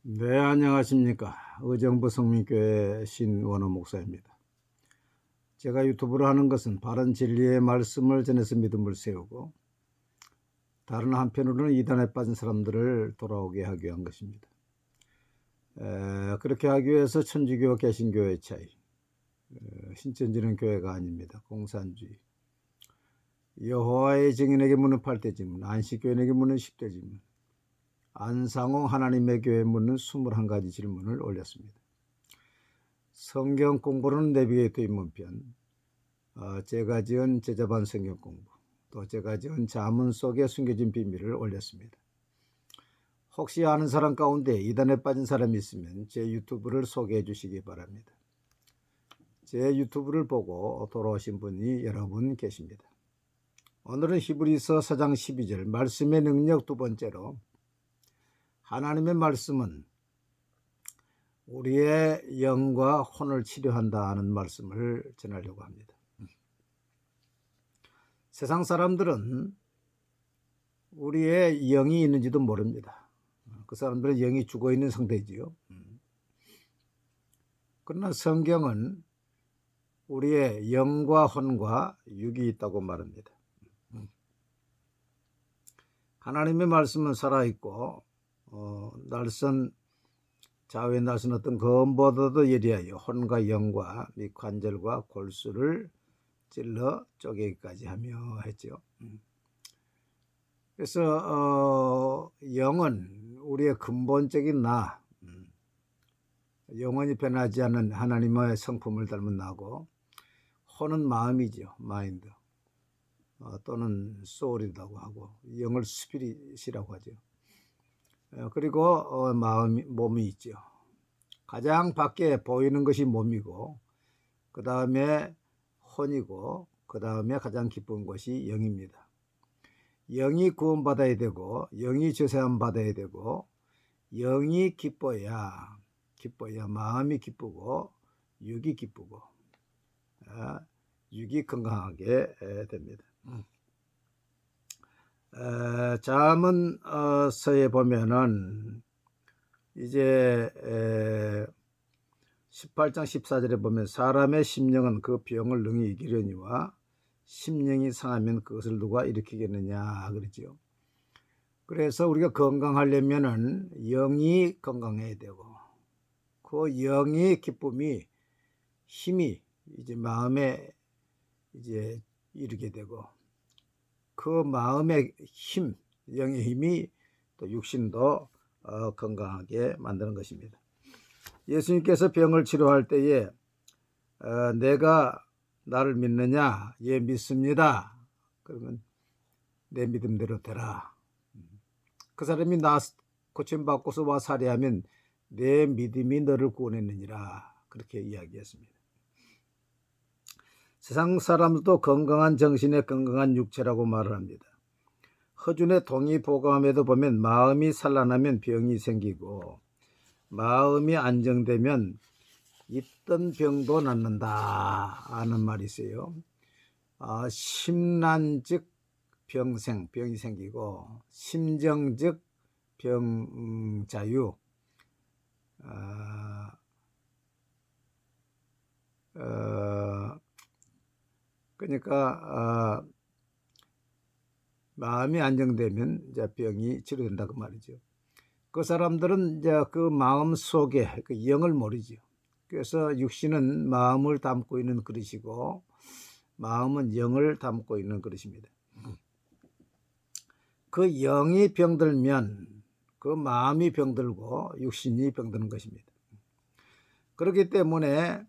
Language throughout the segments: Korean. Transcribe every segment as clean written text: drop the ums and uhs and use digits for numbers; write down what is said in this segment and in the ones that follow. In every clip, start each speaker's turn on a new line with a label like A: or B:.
A: 네, 안녕하십니까. 의정부 성민교회 신원호 목사입니다. 제가 유튜브를 하는 것은 바른 진리의 말씀을 전해서 믿음을 세우고 다른 한편으로는 이단에 빠진 사람들을 돌아오게 하기 위한 것입니다. 그렇게 하기 위해서 천주교 개신교의 차이, 신천지는 교회가 아닙니다. 공산주의. 여호와의 증인에게 묻는 8대 질문, 안식교인에게 묻는 10대 질문, 안상홍 하나님의 교회 묻는 21가지 질문을 올렸습니다. 성경 공부는 내비게이터 입문편, 제가 지은 제자반 성경 공부, 또 제가 지은 자문 속에 숨겨진 비밀을 올렸습니다. 혹시 아는 사람 가운데 이단에 빠진 사람이 있으면 제 유튜브를 소개해 주시기 바랍니다. 제 유튜브를 보고 돌아오신 분이 여러분 계십니다. 오늘은 히브리서 4장 12절 말씀의 능력 두 번째로, 하나님의 말씀은 우리의 영과 혼을 치료한다는 말씀을 전하려고 합니다. 세상 사람들은 우리의 영이 있는지도 모릅니다. 그 사람들은 영이 죽어있는 상태지요. 그러나 성경은 우리의 영과 혼과 육이 있다고 말합니다. 하나님의 말씀은 살아있고 날선 좌우에 날선 어떤 검보다도 예리하여 혼과 영과 및 관절과 골수를 찔러 쪼개기까지 하며 했죠. 그래서 영은 우리의 근본적인 나, 영원히 변하지 않는 하나님의 성품을 닮은 나고, 혼은 마음이죠. 마인드, 또는 소울이라고 하고, 영을 스피릿이라고 하죠. 그리고 몸이 있죠. 가장 밖에 보이는 것이 몸이고, 그 다음에 혼이고, 그 다음에 가장 기쁜 것이 영입니다. 영이 구원받아야 되고, 영이 죄사함 받아야 되고, 영이 기뻐야 마음이 기쁘고, 육이 기쁘고, 육이 건강하게 됩니다. 자문서에 보면은 이제 18장 14절에 보면 사람의 심령은 그 병을 능히 이기려니와 심령이 상하면 그것을 누가 일으키겠느냐 그러죠. 그래서 우리가 건강하려면은 영이 건강해야 되고, 그 영의 기쁨이, 힘이 이제 마음에 이제 이르게 되고, 그 마음의 힘, 영의 힘이 또 육신도 건강하게 만드는 것입니다. 예수님께서 병을 치료할 때에 내가 나를 믿느냐? 예, 믿습니다. 그러면 내 믿음대로 되라. 그 사람이 나 고침받고서 와 살해하면 내 믿음이 너를 구원했느니라. 그렇게 이야기했습니다. 세상 사람들도 건강한 정신에 건강한 육체라고 말을 합니다. 허준의 동의보감에도 보면 마음이 산란하면 병이 생기고, 마음이 안정되면 있던 병도 낫는다 하는 말이 있어요. 심란즉 병이 생기고, 심정즉 병자유, 그러니까 마음이 안정되면 이제 병이 치료된다 그 말이죠. 그 사람들은 이제 그 마음 속에 그 영을 모르죠. 그래서 육신은 마음을 담고 있는 그릇이고, 마음은 영을 담고 있는 그릇입니다. 그 영이 병들면 그 마음이 병들고 육신이 병드는 것입니다. 그렇기 때문에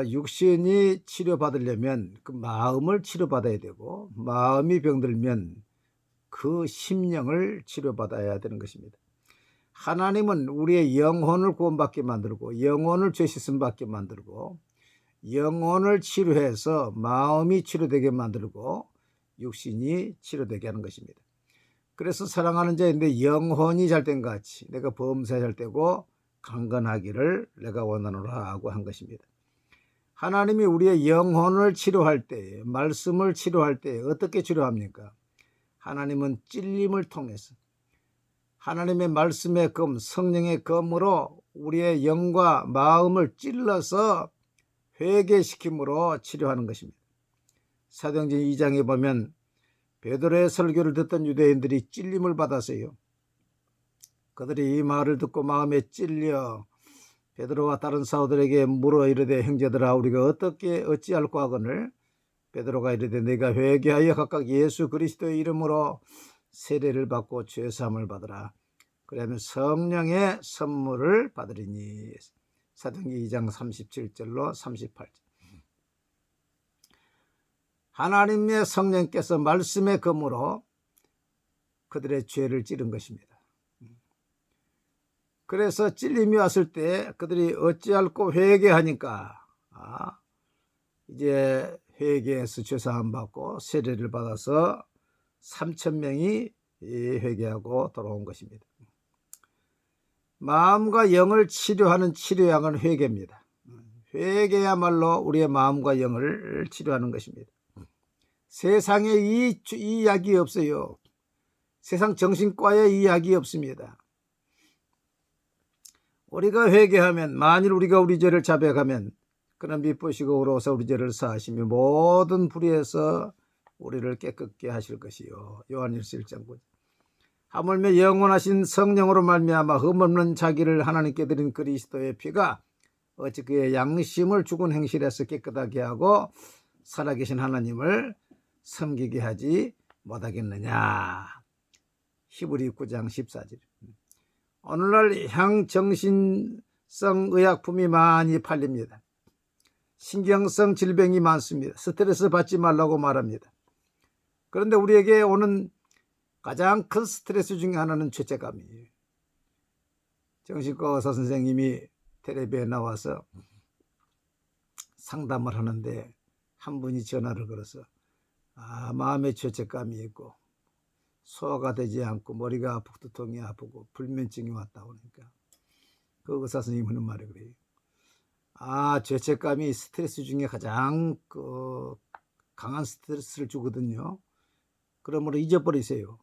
A: 육신이 치료받으려면 그 마음을 치료받아야 되고, 마음이 병들면 그 심령을 치료받아야 되는 것입니다. 하나님은 우리의 영혼을 구원받게 만들고, 영혼을 죄 씻음 받게 만들고, 영혼을 치료해서 마음이 치료되게 만들고, 육신이 치료되게 하는 것입니다. 그래서 사랑하는 자인데 영혼이 잘된 같이 내가 범사 잘 되고 강건하기를 내가 원하노라 하고 한 것입니다. 하나님이 우리의 영혼을 치료할 때, 말씀을 치료할 때 어떻게 치료합니까? 하나님은 찔림을 통해서, 하나님의 말씀의 검, 성령의 검으로 우리의 영과 마음을 찔러서 회개시킴으로 치료하는 것입니다. 사도행전 2장에 보면 베드로의 설교를 듣던 유대인들이 찔림을 받았어요. 그들이 이 말을 듣고 마음에 찔려 베드로와 다른 사도들에게 물어 이르되, 형제들아, 우리가 어찌할꼬 하거늘? 베드로가 이르되, 내가 회개하여 각각 예수 그리스도의 이름으로 세례를 받고 죄사함을 받으라. 그러면 성령의 선물을 받으리니. 사도행전 2장 37절로 38절. 하나님의 성령께서 말씀의 검으로 그들의 죄를 찌른 것입니다. 그래서 찔림이 왔을 때 그들이 어찌할꼬 회개하니까 이제 회개해서 죄사함 받고 세례를 받아서 3,000명이 회개하고 돌아온 것입니다. 마음과 영을 치료하는 치료약은 회개입니다. 회개야말로 우리의 마음과 영을 치료하는 것입니다. 세상에 이 약이 없어요. 세상 정신과에 이 약이 없습니다. 우리가 회개하면, 만일 우리가 우리 죄를 자백하면 그는 미쁘시고 의로워서 우리 죄를 사하시며 모든 불의에서 우리를 깨끗게 하실 것이요. 요한일서 1장 9절. 하물며 영원하신 성령으로 말미암아 흠없는 자기를 하나님께 드린 그리스도의 피가 어찌 그의 양심을 죽은 행실에서 깨끗하게 하고 살아계신 하나님을 섬기게 하지 못하겠느냐. 히브리 9장 14절. 오늘날 향정신성 의약품이 많이 팔립니다. 신경성 질병이 많습니다. 스트레스 받지 말라고 말합니다. 그런데 우리에게 오는 가장 큰 스트레스 중에 하나는 죄책감이에요. 정신과 의사 선생님이 텔레비에 나와서 상담을 하는데 한 분이 전화를 걸어서 마음에 죄책감이 있고 소화가 되지 않고 머리가 아프고 두통이 아프고 불면증이 왔다 오니까 그 의사 선생님이 하는 말이 그래요. 죄책감이 스트레스 중에 가장 강한 스트레스를 주거든요. 그러므로 잊어버리세요.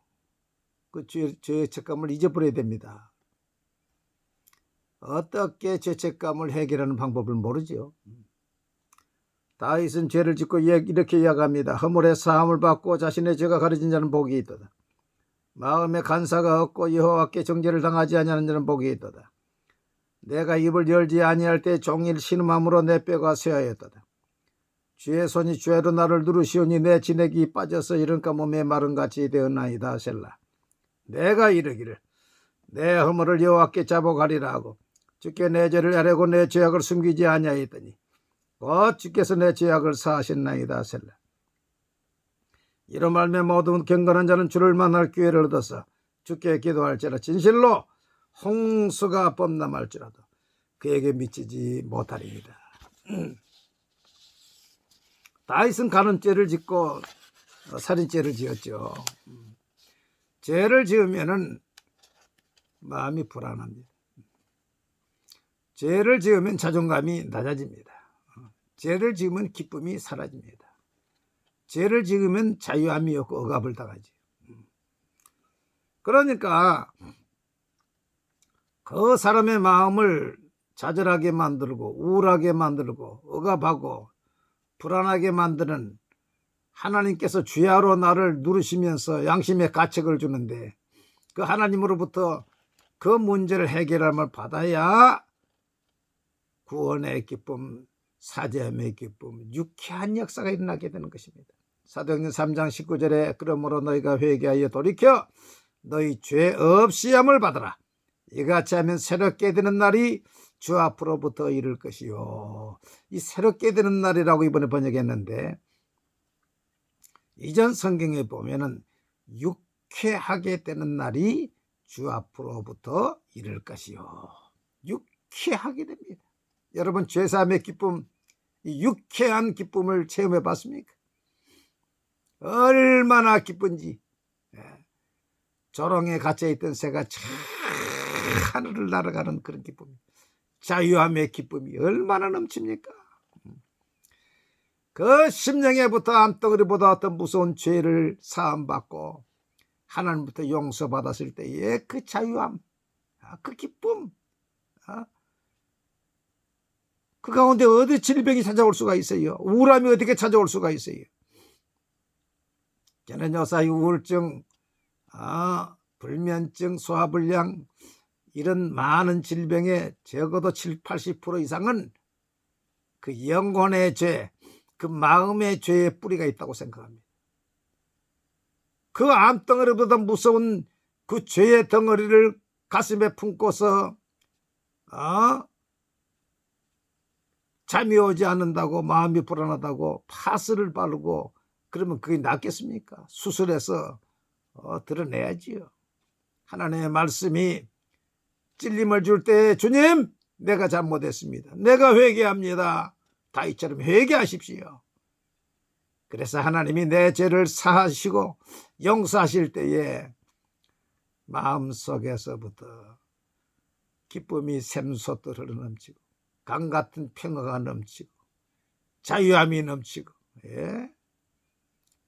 A: 그 죄책감을 잊어버려야 됩니다. 어떻게 죄책감을 해결하는 방법을 모르죠. 다윗은 죄를 짓고 이렇게 이야기합니다. 허물의 사함을 받고 자신의 죄가 가려진 자는 복이 있도다. 마음에 간사가 없고 여호와께 정죄를 당하지 아니하는 자는 복이 있도다. 내가 입을 열지 아니할 때 종일 신음함으로 내 뼈가 쇠하였도다. 주의 손이 죄로 나를 누르시오니 내 진액이 빠져서 이른가 몸에 마른같이 되었나이다. 셀라. 내가 이르기를 내 허물을 여호와께 자복하리라 하고 주께 내 죄를 아뢰고 내 죄악을 숨기지 아니하였더니 곧 주께서 내 죄악을 사하셨나이다. 셀라. 이로 말미암아 모든 경건한 자는 주를 만날 기회를 얻어서 주께 기도할지라. 진실로 홍수가 범람할지라도 그에게 미치지 못하리이다. 다윗은 간음죄를 짓고 살인죄를 지었죠. 죄를 지으면은 마음이 불안합니다. 죄를 지으면 자존감이 낮아집니다. 죄를 지으면 기쁨이 사라집니다. 죄를 지으면 자유함이 없고 억압을 당하지. 그러니까 그 사람의 마음을 좌절하게 만들고 우울하게 만들고 억압하고 불안하게 만드는 하나님께서 주야로 나를 누르시면서 양심의 가책을 주는데 그 하나님으로부터 그 문제를 해결함을 받아야 구원의 기쁨, 사죄함의 기쁨, 유쾌한 역사가 일어나게 되는 것입니다. 사도행전 3장 19절에 그러므로 너희가 회개하여 돌이켜 너희 죄 없이함을 받으라. 이같이 하면 새롭게 되는 날이 주 앞으로부터 이를 것이요. 이 새롭게 되는 날이라고 이번에 번역했는데 이전 성경에 보면은 유쾌하게 되는 날이 주 앞으로부터 이를 것이요. 유쾌하게 됩니다. 여러분 죄사함의 기쁨, 이 유쾌한 기쁨을 체험해 봤습니까? 얼마나 기쁜지. 조롱에 갇혀있던 새가 참 하늘을 날아가는 그런 기쁨, 자유함의 기쁨이 얼마나 넘칩니까? 그 심령에부터 암덩어리보다 어떤 무서운 죄를 사함받고 하나님부터 용서받았을 때의 그 자유함, 그 기쁨, 그 가운데 어디 질병이 찾아올 수가 있어요? 우울함이 어떻게 찾아올 수가 있어요? 저는 요새 우울증, 불면증, 소화불량 이런 많은 질병의 적어도 7, 80% 이상은 그 영혼의 죄, 그 마음의 죄의 뿌리가 있다고 생각합니다. 그 암덩어리보다 무서운 그 죄의 덩어리를 가슴에 품고서 잠이 오지 않는다고, 마음이 불안하다고 파스를 바르고 그러면 그게 낫겠습니까? 수술해서 드러내야지요. 하나님의 말씀이 찔림을 줄 때 주님, 내가 잘못했습니다. 내가 회개합니다. 다윗처럼 회개하십시오. 그래서 하나님이 내 죄를 사하시고 용서하실 때에 마음속에서부터 기쁨이 샘솟듯 흘러넘치고 강같은 평화가 넘치고 자유함이 넘치고,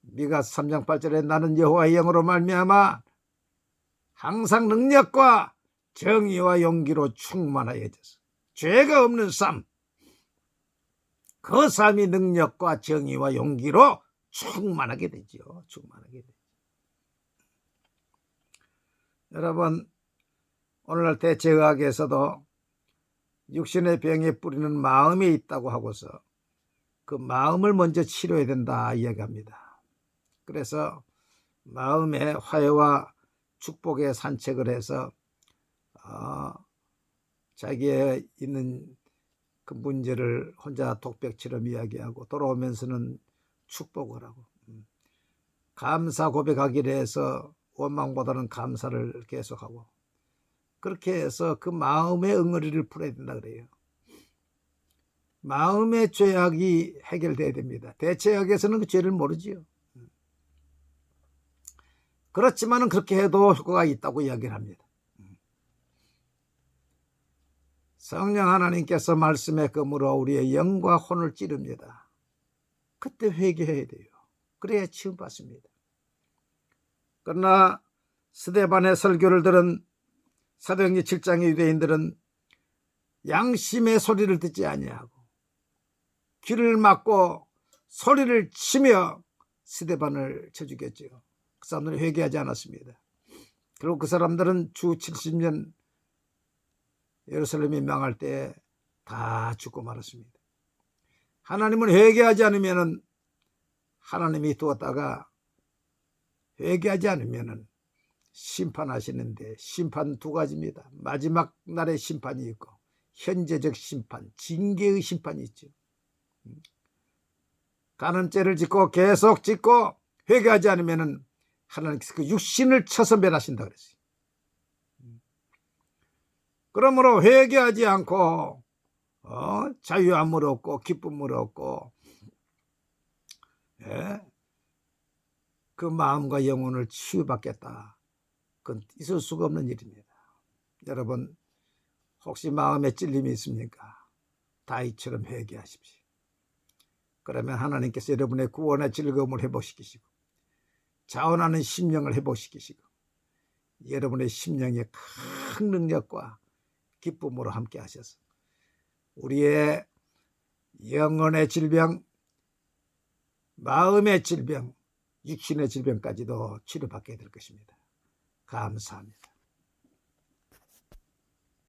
A: 미가 3장 8절에 나는 여호와의 영으로 말미암아 항상 능력과 정의와 용기로 충만하여져서 죄가 없는 삶, 그 삶이 능력과 정의와 용기로 충만하게 되죠. 충만하게 되죠. 여러분, 오늘날 대체의학에서도 육신의 병에 뿌리는 마음에 있다고 하고서 그 마음을 먼저 치료해야 된다 이야기합니다. 그래서 마음의 화해와 축복의 산책을 해서 자기의 있는 그 문제를 혼자 독백처럼 이야기하고 돌아오면서는 축복을 하고, 감사 고백하기를 해서 원망보다는 감사를 계속하고, 그렇게 해서 그 마음의 응어리를 풀어야 된다 그래요. 마음의 죄악이 해결돼야 됩니다. 대체학에서는 그 죄를 모르지요. 그렇지만은 그렇게 해도 효과가 있다고 이야기를 합니다. 성령 하나님께서 말씀의 검으로 우리의 영과 혼을 찌릅니다. 그때 회개해야 돼요. 그래야 치유받습니다. 그러나 스데반의 설교를 들은 사도행전 7장의 유대인들은 양심의 소리를 듣지 아니하고 귀를 막고 소리를 치며 스데반을 쳐 죽였죠. 그 사람들은 회개하지 않았습니다. 그리고 그 사람들은 주 70년 예루살렘이 망할 때 다 죽고 말았습니다. 하나님은 회개하지 않으면 하나님이 두었다가 회개하지 않으면 심판하시는데, 심판 두 가지입니다. 마지막 날의 심판이 있고 현재적 심판, 징계의 심판이 있죠. 간음죄를 짓고 계속 짓고 회개하지 않으면 하나님께서 그 육신을 쳐서 멸하신다 그랬어요. 그러므로 회개하지 않고 자유함을 얻고 기쁨을 얻고, 그 마음과 영혼을 치유받겠다, 그건 있을 수가 없는 일입니다. 여러분, 혹시 마음에 찔림이 있습니까? 다윗처럼 회개하십시오. 그러면 하나님께서 여러분의 구원의 즐거움을 회복시키시고 자원하는 심령을 회복시키시고 여러분의 심령의 큰 능력과 기쁨으로 함께 하셔서 우리의 영혼의 질병, 마음의 질병, 육신의 질병까지도 치료받게 될 것입니다. 감사합니다.